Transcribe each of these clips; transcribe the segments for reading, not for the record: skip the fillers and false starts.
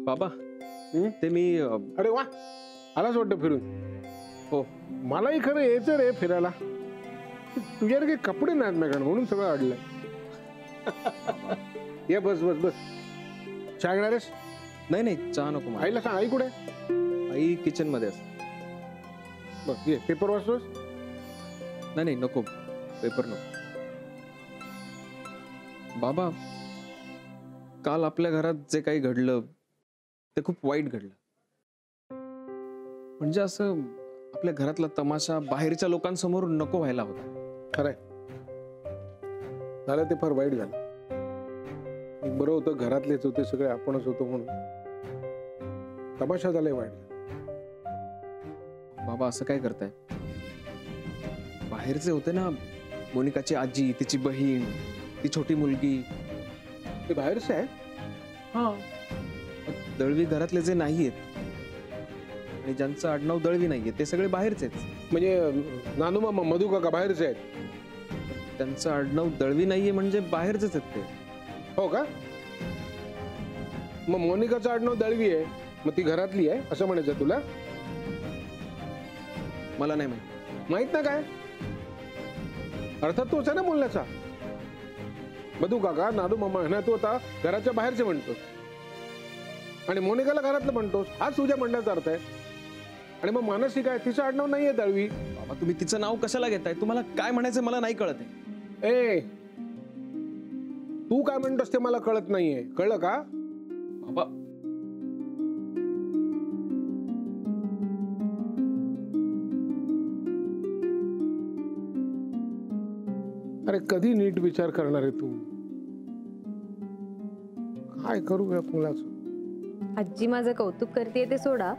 बाबा ते मी अरे वा, आलाच वाटतं फिरून. हो मलाही खरं यायचं रे फिरायला. तुझ्याकडे काही कपडे नाहीत मॅकडे म्हणून सगळं अडलंय. ये बस बस बस. चहा घेणार आहेस? नाही नाही चहा नको मला. आईला सांग, आई कुठे? आई किचन मध्ये असते. बस ये, पेपर वाचतोस? नाही नाही नको, पेपर नको. बाबा काल आपल्या घरात जे काही घडलं ते खूप वाईट घडलं. म्हणजे असं आपल्या घरातला तमाशा बाहेरच्या लोकांसमोर नको व्हायला होता. खरंय, झालं ते फार वाईट झालं. बरं होतं घरातलेच होते सगळे, आपणच होतो म्हणून. तमाशा झालाय वाईट. बाबा असं काय करताय? बाहेरचे होते ना, मोनिकाची आजी, तिची बहीण, ती छोटी मुलगी, ते बाहेरचे आहे. हा दळवी घरातले जे नाहीयेत आणि ज्यांचं आडनाव दळवी नाहीये ते सगळे बाहेरचेच. म्हणजे नानू मामा, मधू काका बाहेरचे आहेत. त्यांचं आडनाव दळवी नाहीये म्हणजे बाहेरचेच आहेत ते. हो का? मग मोनिकाचं आडनाव दळवी आहे, मग ती घरातली आहे असं म्हणायचं तुला? मला नाही माहित. माहित ना काय? अर्थात तोच आहे ना बोलण्याचा. मधू काका, नानू मामा ना तू आता घराच्या बाहेरचे म्हणतोस आणि मोनिकाला घरातलं म्हणतोस, हाच तुझ्या म्हणण्याचा अर्थ आहे. आणि मग मानसी काय, तिचं आडनाव नाहीये दळवी. बाबा तुम्ही तिचं नाव कशाला घेताय? तुम्हाला काय म्हणायचं मला नाही कळत आहे. ए, तू काय म्हणतोस ते मला कळत नाहीये, कळलं का? बाबा अरे कधी नीट विचार करणार आहे तू? काय करू या मुलाचं? आजी माझं कौतुक करते ते सोडा,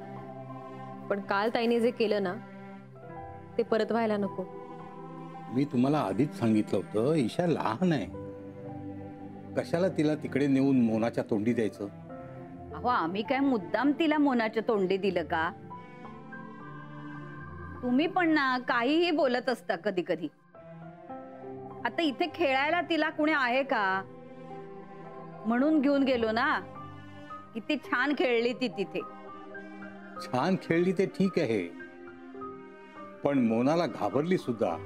पण काल ताईने जे केलं ना ते परत व्हायला नको. मी तुम्हाला आधीच सांगितलं होतं, ईशा लहान आहे, कशाला तिला तिकडे नेऊन मोनाच्या तोंडी द्यायचं. अहो आम्ही काय मुद्दाम तिला मोनाच्या तोंडी दिलं का? तुम्ही पण ना काहीही बोलत असता कधी कधी. आता इथे खेळायला तिला कुणी आहे का म्हणून घेऊन गेलो ना. किती छान खेळली ती तिथे. छान खेळली ते ठीक आहे, पण मोनाला घाबरली सुद्धा,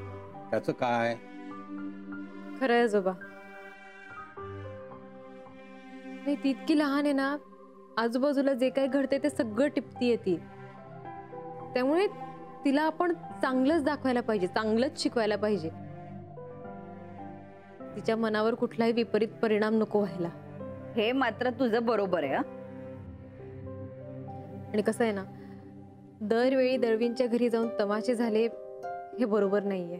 त्याचं काय? खरं आहे जोबा. नाही ती इतकी लहान आहे ना, आजूबाजूला जे काही घडते ते सगळं टिपती येते. त्यामुळे तिला आपण चांगलंच दाखवायला पाहिजे, चांगलंच शिकवायला पाहिजे. तिच्या मनावर कुठलाही विपरीत परिणाम नको व्हायला. हे मात्र तुझं बरोबर आहे. आणि कसं आहे ना, दरवेळी दळवींच्या घरी जाऊन तमाशे झाले हे बरोबर नाहीये.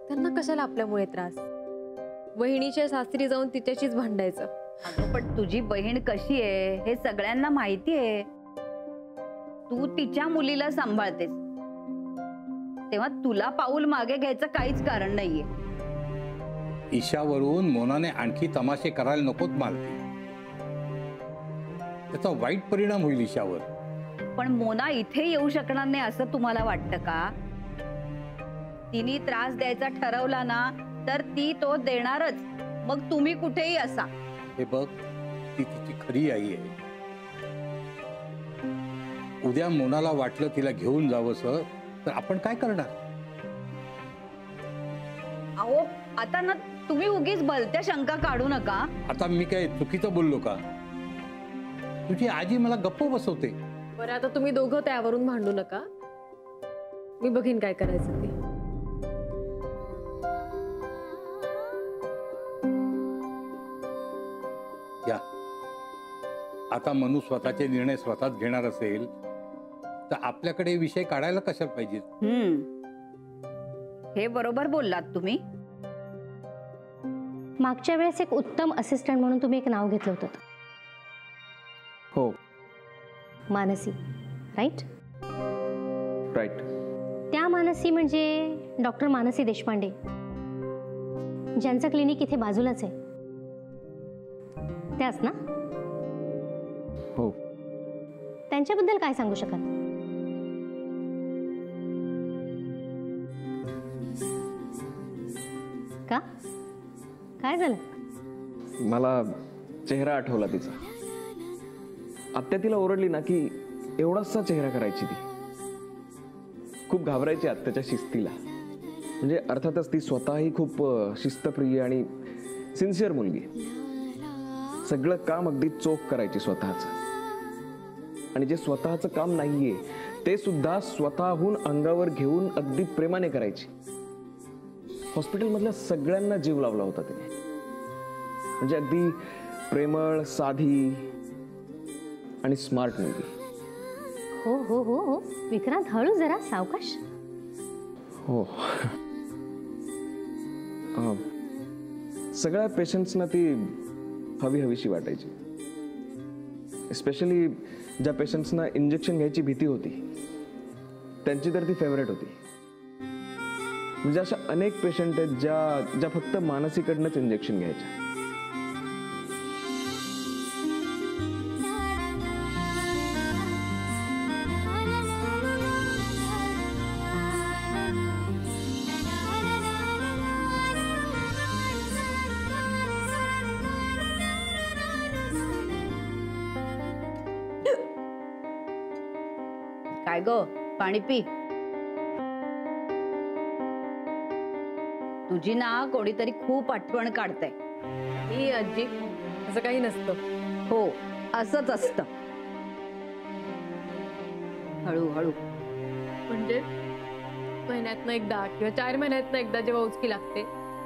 त्यांना कशाला आपल्यामुळे त्रास? वहिनीच्या सासरी जाऊन तिच्याशीच भांडायचं. पण तुझी बहीण कशी आहे हे सगळ्यांना माहिती आहे. तू तिच्या मुलीला सांभाळतेस, तेव्हा तुला पाऊल मागे घ्यायचं काहीच कारण नाहीये. ईशावरून मोनाने आणखी तमाशे करायला नकोत मालती. त्याचा वाईट परिणाम होईल ईशावर. पण मोना इथे येऊ शकणार नाही असं तुम्हाला वाटतं का? तिने त्रास द्यायचा ठरवला ना तर ती तो देणारच, मग तुम्ही कुठेही असा. हे बघ, ती तिची खरी आई आहे. उद्या मोनाला वाटलं तिला घेऊन जावंसं तर आपण काय करणार? अहो आता ना तुम्ही उगीच भलत्या शंका काढू नका. आता मी काय चुकीचं बोललो का? तुझी आजी मला गप्प बसवते. बरं आता तुम्ही दोघं त्यावरून भांडू नका. मी बघीन काय करायचं ते. या आता मनू स्वतःचे निर्णय स्वतःच घेणार असेल तर आपल्याकडे विषय काढायला कशा पाहिजे? हे बरोबर बोललात तुम्ही. मागच्या वेळेस एक उत्तम असिस्टंट म्हणून तुम्ही एक नाव घेतलं होतं. हो मानसी, राईट? राईट. त्या मानसी म्हणजे डॉक्टर मानसी देशपांडे, ज्यांचं क्लिनिक इथे बाजूलाच आहे. त्याच ना? हो. त्यांच्याबद्दल काय सांगू शकाल? का? काय झालं? मला चेहरा आठवला तिचा. आत्या तिला ओरडली ना की एवढासा चेहरा करायची ती. खूप घाबरायची आत्याच्या शिस्तीला. म्हणजे अर्थातच ती स्वतःही खूप शिस्तप्रिय आणि सिन्सिअर मुलगी. सगळं काम अगदी चोख करायची स्वतःचं. आणि जे स्वतःचं काम नाहीये ते सुद्धा स्वतःहून अंगावर घेऊन अगदी प्रेमाने करायची. हॉस्पिटलमधल्या सगळ्यांना जीव लावला होता तिने. म्हणजे अगदी प्रेमळ, साधी आणि स्मार्ट मुलगी. हो हो हो हो विक्रांत, हळू जरा, सावकाश. हो. सगळ्या पेशंट्सना ती हवी हवीशी वाटायची. स्पेशली ज्या पेशंट्सना इंजेक्शन घ्यायची भीती होती त्यांची तर ती फेवरेट होती. म्हणजे अशा अनेक पेशंट आहेत ज्या फक्त मानसीकडनंच इंजेक्शन घ्यायच्या. काय ग, पाणी पी. तुझी ना कोणीतरी खूप आठवण काढतंय. ही आजी, असं काही नसतं. हो, असंच असतं. हळूहळू. म्हणजे महिन्यातनं एकदा किंवा 4 महिन्यातनं एकदा जेव्हा उचकी लागते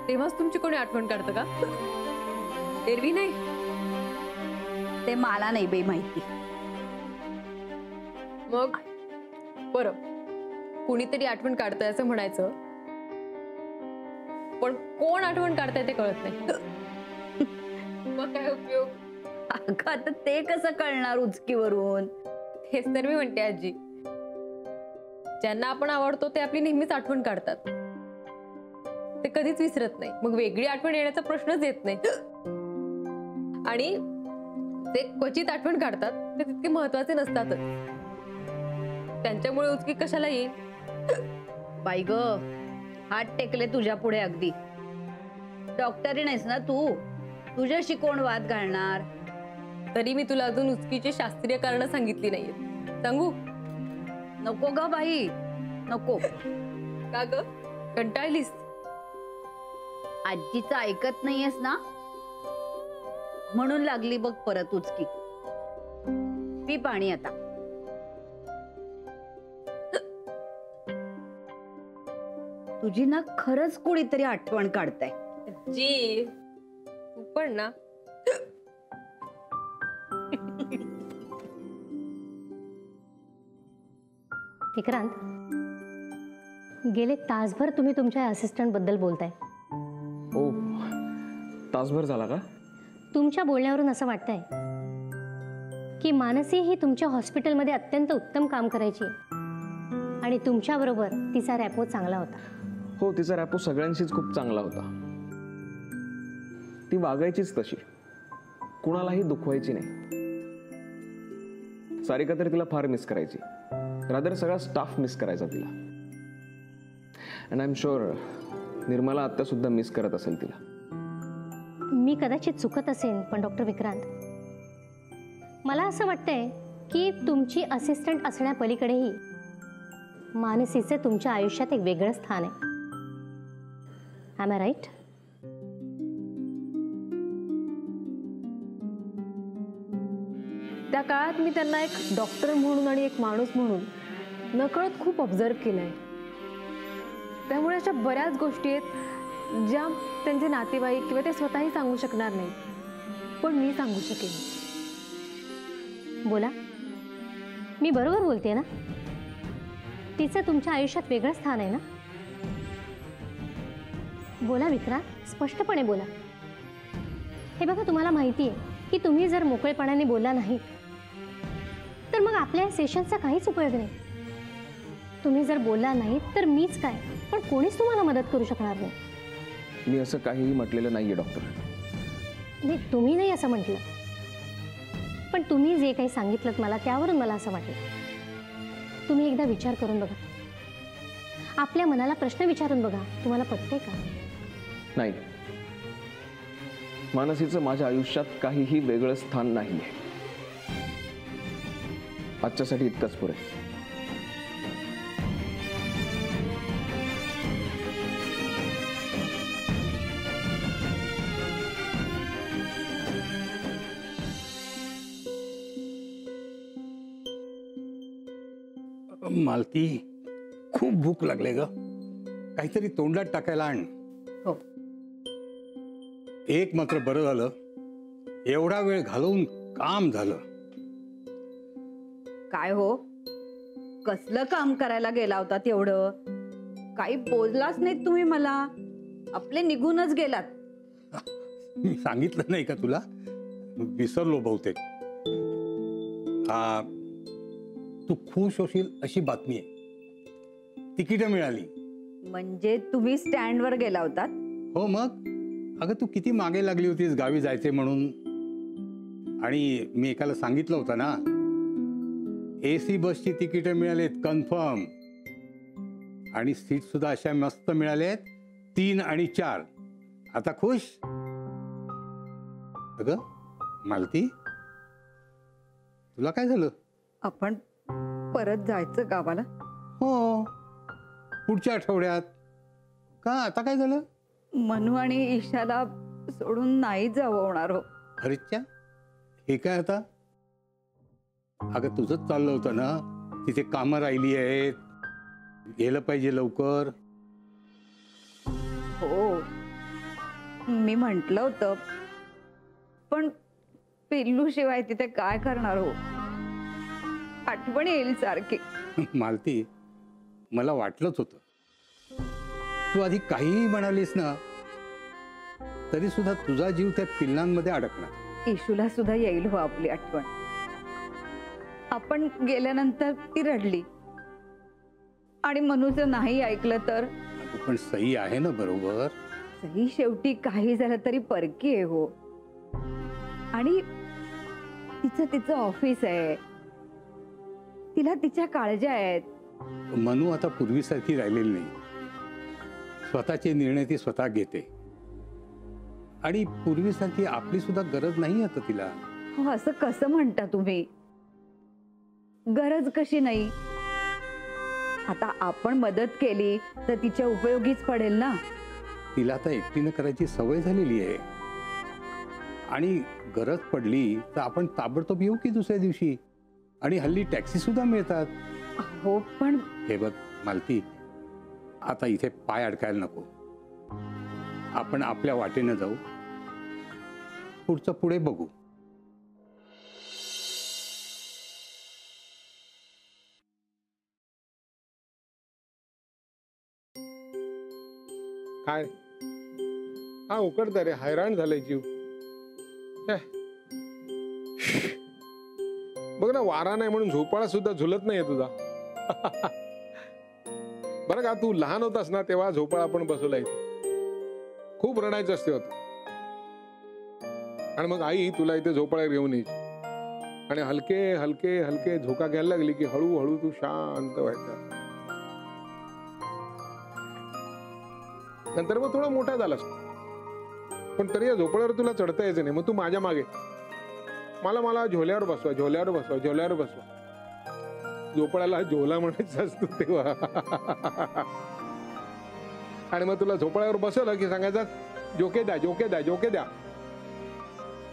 तेव्हाच तुमची कोणी आठवण काढतं का? एरवी नाही. ते मला नाही बाई माहिती. मग बरं, कुणीतरी आठवण काढतंय असं म्हणायचं, पण कोण आठवण काढतंय ते कळत नाही. मग काय उपयोग? अगं आता ते कसं कळणार उचकीवरून? हेच तर मी म्हणते आजी, ज्यांना आपण आवडतो ते आपली नेहमीच आठवण काढतात. ते कधीच विसरत नाही. मग वेगळी आठवण येण्याचा प्रश्नच येत नाही. आणि ते क्वचित आठवण काढतात ते तितके महत्वाचे नसतातच. त्यांच्यामुळे उचकी कशाला येईल? बाई ग, हात टेकले तुझ्या पुढे. अगदी डॉक्टरी नाहीस ना तू, तुझ्याशी कोण वाद घालणार? तरी मी तुला अजून उचकीची शास्त्रीय कारण सांगितली नाहीये. सांगू? नको ग बाई, नको. का ग, कंटाळलीस? आजीचं ऐकत नाहीयेस ना, म्हणून लागली बघ परत उचकी. पी पाणी आता. तुझी ना खरंच कोणीतरी आठवण काढताय. जी तू पण ना. विक्रांत, गेले तासभर तुम्ही तुमच्या असिस्टंट बद्दल बोलताय. ओ, तासभर झाला का? तुमच्या बोलण्यावरून असं वाटतंय की मानसी ही तुमच्या हॉस्पिटलमध्ये अत्यंत उत्तम काम करायची आणि तुमच्याबरोबर तिचा रॅपो चांगला होता. हो, तिचा रॅपो सगळ्यांशीच खूप चांगला होता. ती वागायचीच तशी, कुणालाही दुखवायची नाही. सारिका तर तिला फार मिस करायची. रादर सगळा स्टाफ मिस करायचा तिला. And I am sure Nirmala आत्या सुद्धा मिस करत असेल तिला. मी कदाचित चुकत असेन, पण डॉक्टर विक्रांत, मला असं वाटतंय की तुमची असिस्टंट असण्यापलीकडेही मानसीचे तुमच्या आयुष्यात एक वेगळं स्थान आहे. Am I right? त्या काळात मी त्यांना एक डॉक्टर म्हणून आणि एक माणूस म्हणून नकळत खूप ऑब्झर्व केलंय. त्यामुळे अशा बऱ्याच गोष्टी आहेत ज्या त्यांचे नातेवाईक किंवा ते स्वतःही सांगू शकणार नाही, पण मी सांगू शकेन. बोला, मी बरोबर बोलते ना? तिचं तुमच्या आयुष्यात वेगळं स्थान आहे ना? बोला विक्रांत, स्पष्टपणे बोला. हे बघा, तुम्हाला माहिती आहे की तुम्ही जर मोकळेपणाने बोलला नाही तर मग आपल्या या सेशनचा काहीच उपयोग नाही. तुम्ही जर बोलला नाही तर मीच काय, पण कोणीच तुम्हाला मदत करू शकणार नाही. मी असं काहीही म्हटलेलं नाहीये डॉक्टर. नाही, तुम्ही नाही असं म्हटलं, पण तुम्ही जे काही सांगितलं मला त्यावरून मला असं वाटलं. तुम्ही एकदा विचार करून बघा, आपल्या मनाला प्रश्न विचारून बघा, तुम्हाला पटते का? नाही, मानसीचं माझ्या आयुष्यात काहीही वेगळं स्थान नाहीये. आजच्यासाठी इतकंच पुरे. मालती, खूप भूक लागले ग. काहीतरी तोंडात टाकायला आण. हो. एक मात्र बरं झालं, एवढा वेळ घालवून काम झालं. काय हो, कसलं काम करायला गेला होता तेवढं? काही बोललाच नाहीत तुम्ही मला. आपले निघूनच गेलात. मी सांगितलं नाही का तुला? विसरलो बहुतेक. हा, तू खुश होशील अशी बातमी आहे. तिकीट मिळाली. म्हणजे तुम्ही स्टँडवर गेला होतात? हो मग. अगं तू किती मागे लागली होतीस गावी जायचे म्हणून. आणि मी एकाला सांगितलं होतं ना, AC बसची तिकीट मिळालेत कन्फर्म. आणि सीट सुद्धा अशा मस्त मिळाल्यात, 3 आणि 4. आता खुश? अगं मालती, तुला काय झालं? आपण परत जायचं गावाला? हो, पुढच्या आठवड्यात. का, आता काय झालं? मनू आणि ईशाला सोडून नाही जावं होणार हो. अरेच्या, हे काय आता? अगं तुझंच चाललं होतं ना, तिथे कामं राहिली आहेत, गेलं पाहिजे लवकर. हो, मी म्हंटल होतं, पण पिल्लू शिवाय तिथे काय करणार हो? आठवण येईल सारखी. मालती, मला वाटलंच होतं. तू आधी काहीही म्हणालीस ना, तरी सुद्धा तुझा जीव त्या पिल्लांमध्ये अडकणार. इशूला सुद्धा येईल हो आपली आठवण. आपण गेल्यानंतर ती रडली आणि मनूचं नाही ऐकलं तर? पण सई आहे ना बरोबर. सई शेवटी काही झालं तरी परकी आहे हो. आणि तिचं ऑफिस आहे, तिला तिच्या काळज्या आहेत. मनू आता पूर्वीसारखी राहिलेली नाही. स्वतःचे निर्णय ती स्वतः घेते. आणि पूर्वीसारखी आपली सुद्धा गरज नाही आता तिला. हो, असं कसं म्हणता तुम्ही? गरज कशी नाही? आता आपण मदत केली तर तिच्या उपयोगीच पडेल ना. तिला आता एकटीनं करायची सवय झालेली आहे. आणि गरज पडली तर आपण ताबडतोब येऊ की दुसऱ्या दिवशी. आणि हल्ली टॅक्सी सुद्धा मिळतात. हो, पण हे बघ मालती, आता इथे पाय अडकायला नको. आपण आपल्या वाटेनं जाऊ, पुढचं पुढे बघू. काय हा उकडता रे, हैराण झालाय जीव. बघ ना, वारा नाही म्हणून झोपाळा सुद्धा झुलत नाहीये तुझा. बरं का, तू लहान होतास ना तेव्हा झोपाळा आपण बसवलाय. खूप रडायचं असते होत. आणि मग आई तुला इथे झोपाळ्यात घेऊन यायची आणि हलके हलके हलके झोका घ्यायला लागली की हळूहळू तू शांत व्हायचा. नंतर मग थोडा मोठा झालास, पण तरी या झोपाळ्यावर तुला चढता यायचं नाही. मग तू माझ्या मागे, मला झोल्यावर बसवा, झोल्यावर बसवा, झोल्यावर बसवा. झोपाळ्याला झोला म्हणायचं असतो तेव्हा. आणि मग तुला झोपाळ्यावर बसवलं की सांगायचं झोके द्या, झोके द्या, झोके द्या.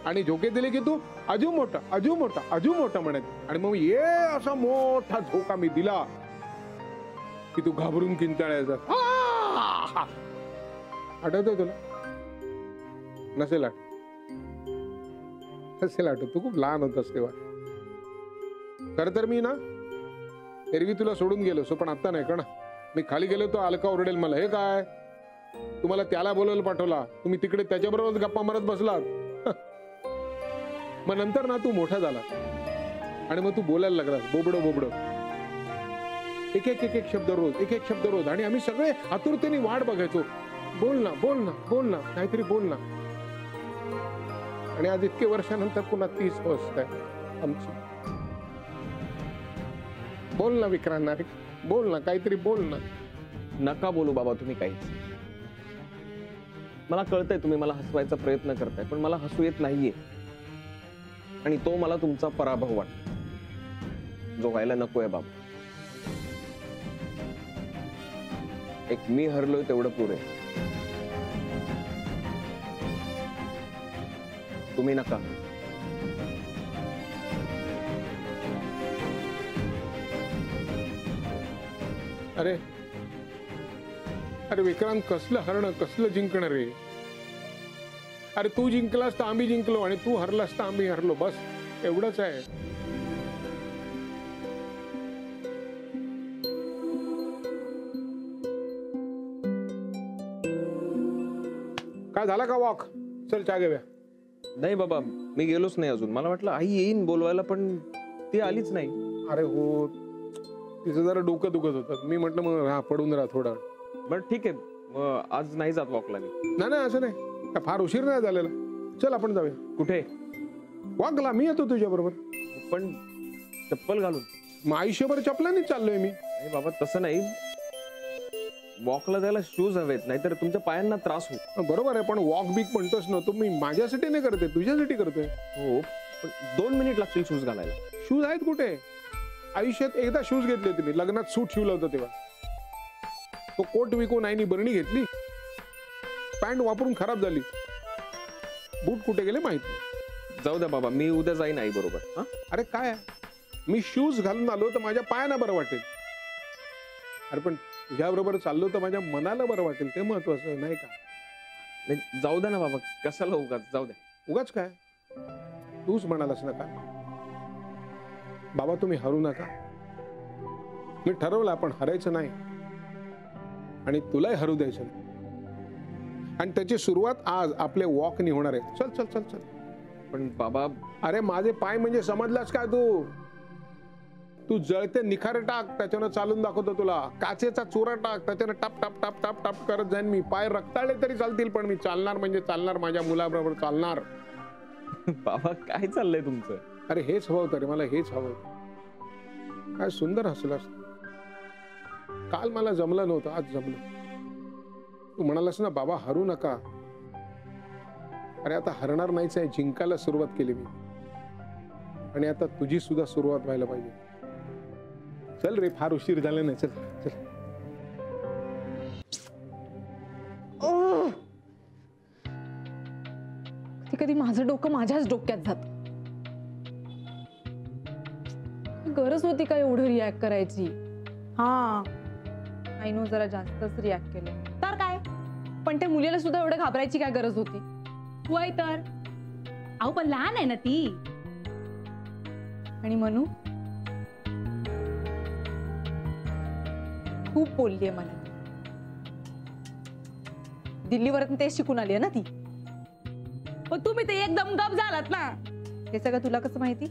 आणि झोके दिले की तू अजून मोठा, अजून मोठा, अजून मोठा म्हणायचं. आणि मग ये असा मोठा झोका मी दिला की तू घाबरून किंचाळायचा. आठवतोय तुला? नसेल आठवत, तू खूप लहान होतास तेव्हा. खर तर मी ना एरवी तुला सोडून गेलो सो, पण आता नाही का ना. मी खाली गेलो तो अलका ओरडेल मला, हे काय तुम्हाला त्याला बोलायला पाठवला, तुम्ही तिकडे त्याच्याबरोबर गप्पा मारत बसलात. मग नंतर ना तू मोठा झाला आणि मग तू बोलायला लागलास बोबडं बोबडं, एक एक एक एक शब्द रोज, एक एक शब्द रोज. आणि आम्ही सगळे आतुरतेने वाट बघायचो, बोल ना बोल ना बोल ना, काहीतरी बोल ना. आणि आज इतके वर्षानंतर पुन्हा 30 वर्ष आहे आमची. बोल ना विक्रांत, बोल ना, काहीतरी बोल ना. नका बोलू बाबा तुम्ही काहीच. मला कळतंय तुम्ही मला हसवायचा प्रयत्न करताय, पण मला हसू येत नाहीये. आणि तो मला तुमचा पराभव वाटतो. जो व्हायला नकोय बाबा. एक मी हरलोय तेवढं पुरे. तुम्ही नका. अरे अरे विक्रांत, कसलं हरणं, कसलं जिंकणार रे. अरे तू जिंकलास तर आम्ही जिंकलो आणि तू हरलास तर आम्ही हरलो. बस एवढंच आहे. काय झाला का वॉक? चल चहा घेऊया. नाही बाबा, मी गेलोच नाही अजून. मला वाटलं आई येईन बोलवायला, पण ती आलीच नाही. अरे हो, तिचं जरा डोकं दुखत होतं. मी म्हटलं मग हा पडून राहा थोडा. बरं ठीक आहे, मग आज नाही जात वॉकला मी. नाही नाही, असं नाही. काय फार उशीर नाही झालेला. चल आपण जाऊया. कुठे? वॉकला. मी येतो तुझ्या बरोबर. पण चप्पल घालून. मग आयुष्यभर चपलाने चाललोय मी. नाही बाबा, तसं नाही. वॉकला जायला शूज हवेत, नाहीतर तुमच्या पायांना त्रास होईल. बरोबर आहे, पण वॉक बीक म्हणतोस ना, तो मी माझ्यासाठी नाही करते, तुझ्यासाठी करतोय. हो, पण 2 मिनिट लागतील शूज घालायला. शूज आहेत कुठे? आयुष्यात एकदा शूज घेतले होते मी, लग्नात सूट शिवलं होतं तेव्हा. तो कोट विकून आईनी बरणी घेतली, पॅन्ट वापरून खराब झाली. बूट कुठे गेले माहित नाही. जाऊ द्या बाबा, मी उद्या जाईन आई बरोबर. हा, अरे काय आहे? मी शूज घालून आलो तर माझ्या पायाला बरं वाटेल. अरे पण तुझ्या बरोबर चाललो तर माझ्या मनाला बरं वाटेल, ते महत्वाचं नाही का? नाही, जाऊ द्या ना बाबा, कशाला उगाच. जाऊ द्या. उगाच काय? तूच म्हणालास ना का बाबा तुम्ही हरू नका. मी ठरवलं आपण हरायचं नाही आणि तुलाही हरू द्यायचं नाही. आणि त्याची सुरुवात आज आपले वॉकनी होणार आहे. चल चल चल चल. पण बाबा, अरे माझे पाय म्हणजे समजलास काय तू? तू जळते निखारे टाक, त्याच्यानं चालून दाखवतो तुला. काचेचा चुरा टाक, त्याच्यानं टप टप टप टप टप करत जाईन मी. पाय रक्ताळले तरी चालतील, पण मी चालणार म्हणजे चालणार. माझ्या मुलाबरोबर चालणार. बाबा काय चाललंय तुमचं? अरे हेच हवं होतं रे मला, हेच हवं होतं. काय सुंदर हसलास. काल मला जमलं नव्हतं, आज जमलं. तू म्हणालास ना बाबा हरू नका. अरे आता हरणार नाहीच आहे, जिंकायला सुरुवात केली मी. आणि आता तुझी सुद्धा सुरुवात व्हायला पाहिजे. चल रे, फार उशीर झाला नाही. चल चल. कधी कधी माझं डोकं माझ्याच डोक्यात जात. गरज होती का एवढं रिॲक्ट करायची? हा आय नो, जरा जास्तच रिॲक्ट केलं. तर काय? पण त्या मुलीला सुद्धा एवढं घाबरायची काय गरज होती? वय तर. अहो पण लहान आहे ना ती. आणि म्हणू खूप बोललीये मला. दिल्लीवरून ते शिकून आली आहे ना ती. पण तुम्ही ते एकदम गप झालात ना. हे सगळं तुला कसं माहिती?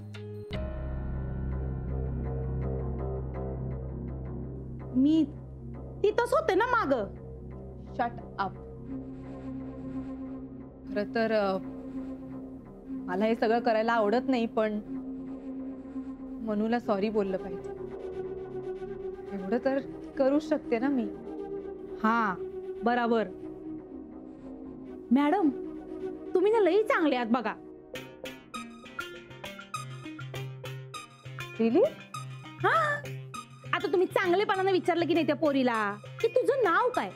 मी तिथंच होते ना माग. Shut up. खरं तर मला हे सगळं करायला आवडत नाही, पण मनूला सॉरी बोललं पाहिजे. एवढं तर करू शकते ना मी. हा बराबर. मॅडम तुम्ही ना लई चांगले आहात बघा. रिली? हा आता तुम्ही चांगलेपणाने विचारलं की नाही त्या पोरीला की तुझं नाव काय,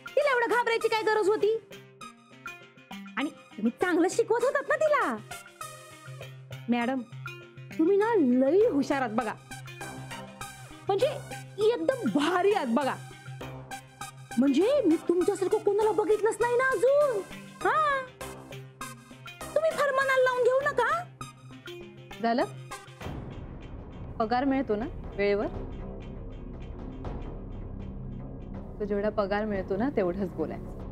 तिला एवढं घाबरायची काय गरज होती? आणि तुम्ही चांगलं शिकवत होतात ना तिला. मॅडम तुम्ही ना लई हुशार आहात बघा. म्हणजे एकदम भारी आहात बघा. म्हणजे मी तुमच्यासारखं कोणाला बघितलंच नाही ना अजून. हा तुम्ही फार मनाला लावून घेऊ नका. झालं? पगार मिळतो ना वेळेवर? तो जेवढा पगार मिळतो ना तेवढंच बोलायचं.